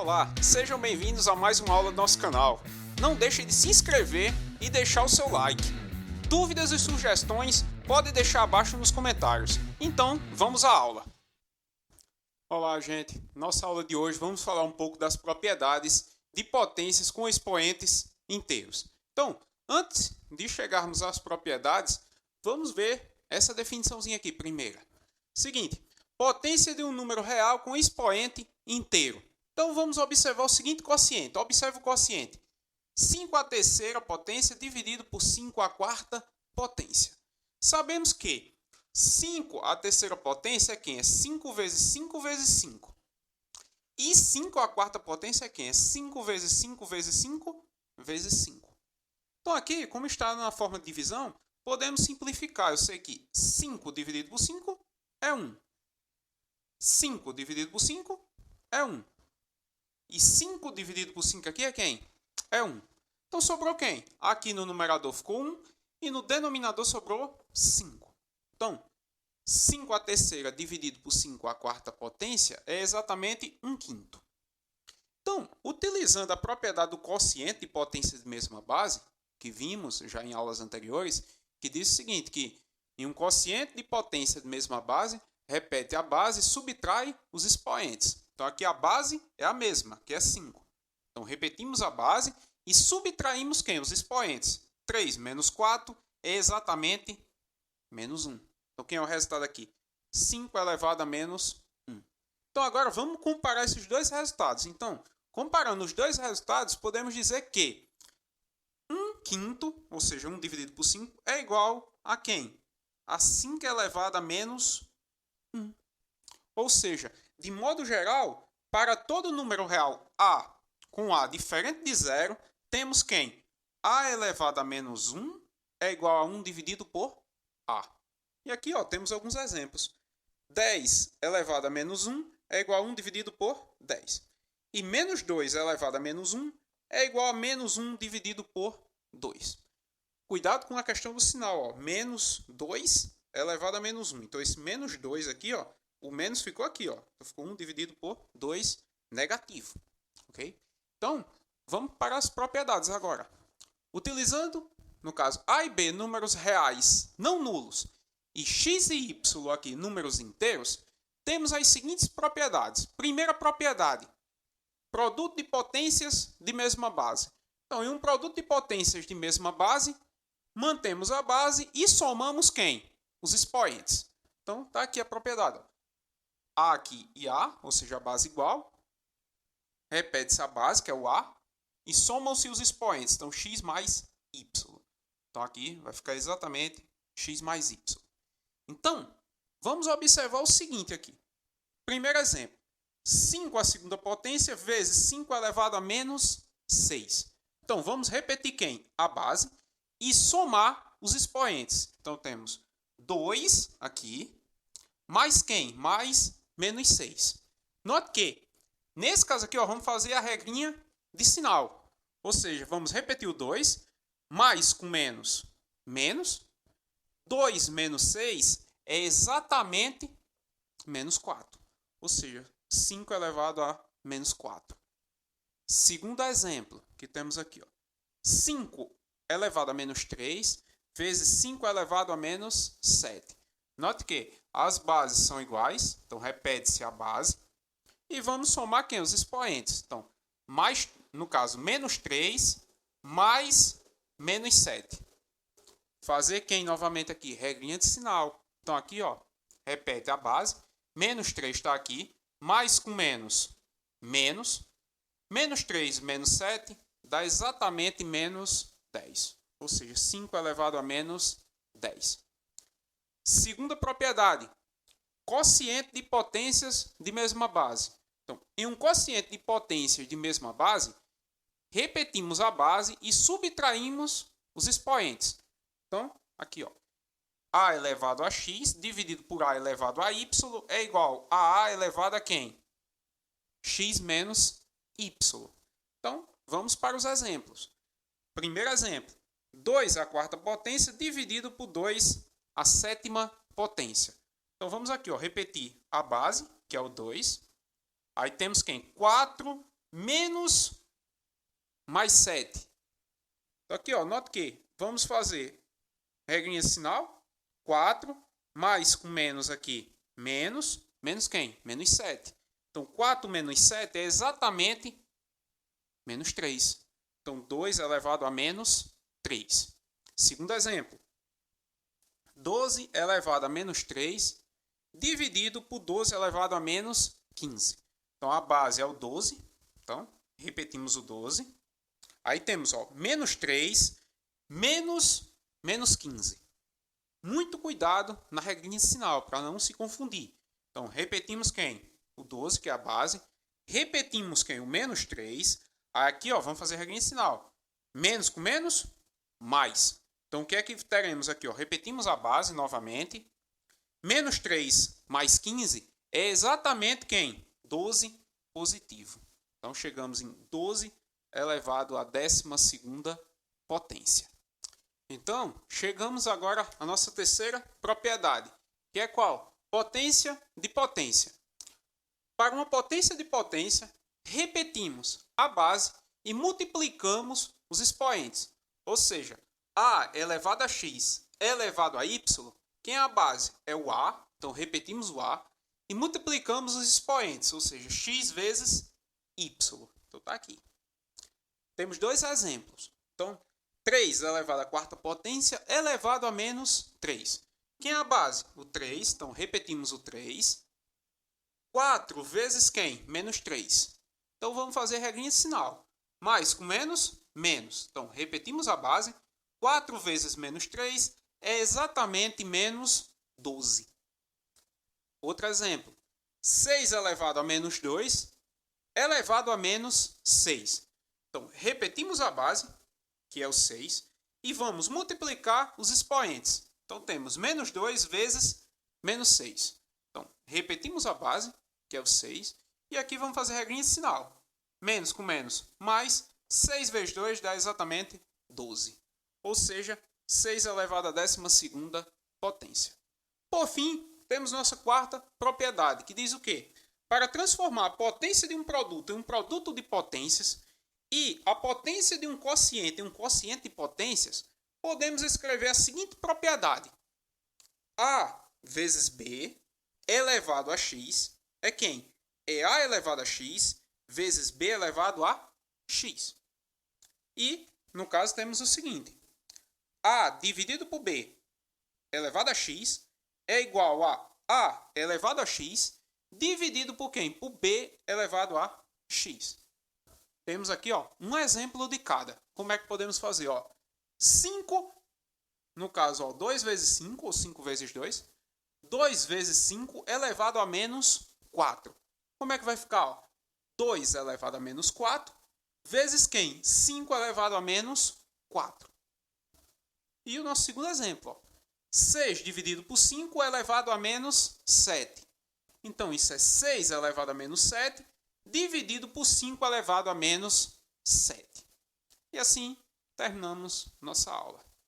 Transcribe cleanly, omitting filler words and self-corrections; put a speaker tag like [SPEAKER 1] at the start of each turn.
[SPEAKER 1] Olá, sejam bem-vindos a mais uma aula do nosso canal. Não deixe de se inscrever e deixar o seu like. Dúvidas e sugestões pode deixar abaixo nos comentários. Então, vamos à aula. Olá, gente. Nossa aula de hoje vamos falar um pouco das propriedades de potências com expoentes inteiros. Então, antes de chegarmos às propriedades, vamos ver essa definiçãozinha aqui primeira. Seguinte, potência de um número real com expoente inteiro. Então, vamos observar o seguinte quociente. Observe o quociente. 5 à terceira potência dividido por 5 à quarta potência. Sabemos que 5 à terceira potência é quem? É 5 vezes 5 vezes 5. E 5 à quarta potência é quem? É 5 vezes 5 vezes 5 vezes 5. Então, aqui, como está na forma de divisão, podemos simplificar. Eu sei que 5 dividido por 5 é 1. 5 dividido por 5 é 1. E 5 dividido por 5 aqui é quem? É 1. Então, sobrou quem? Aqui no numerador ficou 1 e no denominador sobrou 5. Então, 5 à terceira dividido por 5 à quarta potência é exatamente 1/5. Então, utilizando a propriedade do quociente de potências de mesma base, que vimos já em aulas anteriores, que diz o seguinte, que em um quociente de potência de mesma base, repete a base e subtrai os expoentes. Então, aqui a base é a mesma, que é 5. Então, repetimos a base e subtraímos quem? Os expoentes. 3 menos 4 é exatamente menos 1. Então, quem é o resultado aqui? 5 elevado a menos 1. Então, agora vamos comparar esses dois resultados. Então, comparando os dois resultados, podemos dizer que 1/5, ou seja, 1 dividido por 5, é igual a quem? A 5 elevado a menos 1. Ou seja, de modo geral, para todo número real A com A diferente de 0, temos quem? A elevado a menos 1 é igual a 1 dividido por A. E aqui temos alguns exemplos. 10 elevado a menos 1 é igual a 1 dividido por 10. E menos 2 elevado a menos 1 é igual a menos 1 dividido por 2. Cuidado com a questão do sinal. Menos 2 elevado a menos 1. Então, esse menos 2 aqui, o menos ficou aqui. Então, ficou 1 dividido por 2 negativo. Ok? Então, vamos para as propriedades agora. Utilizando, no caso, A e B, números reais não nulos, e x e y aqui, números inteiros, temos as seguintes propriedades. Primeira propriedade, produto de potências de mesma base. Então, em um produto de potências de mesma base, mantemos a base e somamos quem? Os expoentes. Então, está aqui a propriedade. A aqui e A, ou seja, a base igual. Repete-se a base, que é o A, e somam-se os expoentes. Então, x mais y. Então, aqui vai ficar exatamente x mais y. Então, vamos observar o seguinte aqui. Primeiro exemplo. 5 à segunda potência vezes 5 elevado a menos 6. Então, vamos repetir quem? A base e somar os expoentes. Então, temos 2 aqui, mais quem? Mais menos 6. Note que, nesse caso aqui, vamos fazer a regrinha de sinal. Ou seja, vamos repetir o 2, mais com menos, menos. 2 menos 6 é exatamente menos 4. Ou seja, 5 elevado a menos 4. Segundo exemplo, que temos aqui. 5 elevado a menos 3 vezes 5 elevado a menos 7. Note que as bases são iguais, então repete-se a base. E vamos somar quem? Os expoentes. Então, mais, no caso, menos 3 mais menos 7. Fazer quem novamente aqui? Regrinha de sinal. Então, aqui, repete a base. Menos 3 está aqui. Mais com menos, menos. Menos 3 menos 7 dá exatamente menos 10. Ou seja, 5 elevado a menos 10. Segunda propriedade. Quociente de potências de mesma base. Então, em um quociente de potências de mesma base, repetimos a base e subtraímos os expoentes. Então, aqui, A elevado a x dividido por A elevado a y é igual a A elevado a quem? X menos y. Então, vamos para os exemplos. Primeiro exemplo. 2 à quarta potência dividido por 2 à sétima potência. Então, vamos aqui repetir a base, que é o 2. Aí temos quem? 4 menos mais 7. Então aqui, ó, note que vamos fazer regrinha de sinal. 4 mais com menos aqui, menos. Menos quem? Menos 7. Então 4 menos 7 é exatamente menos 3. Então 2 elevado a menos 3. Segundo exemplo. 12 elevado a menos 3 dividido por 12 elevado a menos 15. Então a base é o 12. Então repetimos o 12. Aí temos, ó, menos 3 menos 15. Muito cuidado na regrinha de sinal para não se confundir. Então repetimos quem? O 12, que é a base. Repetimos quem? O menos 3. Aqui, ó, vamos fazer a regrinha de sinal. Menos com menos, mais. Então o que é que teremos aqui? Ó? Repetimos a base novamente. Menos 3 mais 15 é exatamente quem? 12 positivo. Então chegamos em 12 elevado à 12ª potência. Então, chegamos agora à nossa terceira propriedade, que é qual? Potência de potência. Para uma potência de potência, repetimos a base e multiplicamos os expoentes. Ou seja, a elevado a x elevado a y, quem é a base? É o a, então repetimos o a, e multiplicamos os expoentes, ou seja, x vezes y. Então está aqui. Temos dois exemplos. Então, 3 elevado à quarta potência elevado a menos 3. Quem é a base? O 3, então repetimos o 3. 4 vezes quem? Menos 3. Então vamos fazer a regrinha de sinal. Mais com menos, menos. Então repetimos a base. 4 vezes menos 3 é exatamente menos 12. Outro exemplo. 6 elevado a menos 2 elevado a menos 6. Então repetimos a base, que é o 6, e vamos multiplicar os expoentes. Então temos menos 2 vezes menos 6. Então repetimos a base, que é o 6, e aqui vamos fazer a regrinha de sinal. Menos com menos, mais 6 vezes 2 dá exatamente 12. Ou seja, 6 elevado à 12ª potência. Por fim, temos nossa quarta propriedade, que diz o quê? Para transformar a potência de um produto em um produto de potências e a potência de um quociente em um quociente de potências, podemos escrever a seguinte propriedade. A vezes B elevado a x é quem? É A elevado a x vezes B elevado a x. E, no caso, temos o seguinte. A dividido por B elevado a x é igual a elevado a x dividido por quem? Por B elevado a x. Temos aqui, ó, um exemplo de cada. Como é que podemos fazer? Ó? 5, no caso, ó, 2 vezes 5, ou 5 vezes 2. 2 vezes 5 elevado a menos 4. Como é que vai ficar? Ó? 2 elevado a menos 4, vezes quem? 5 elevado a menos 4. E o nosso segundo exemplo. Ó. 6 dividido por 5 elevado a menos 7. Então, isso é 6 elevado a menos 7, dividido por 5 elevado a menos 7. E assim terminamos nossa aula.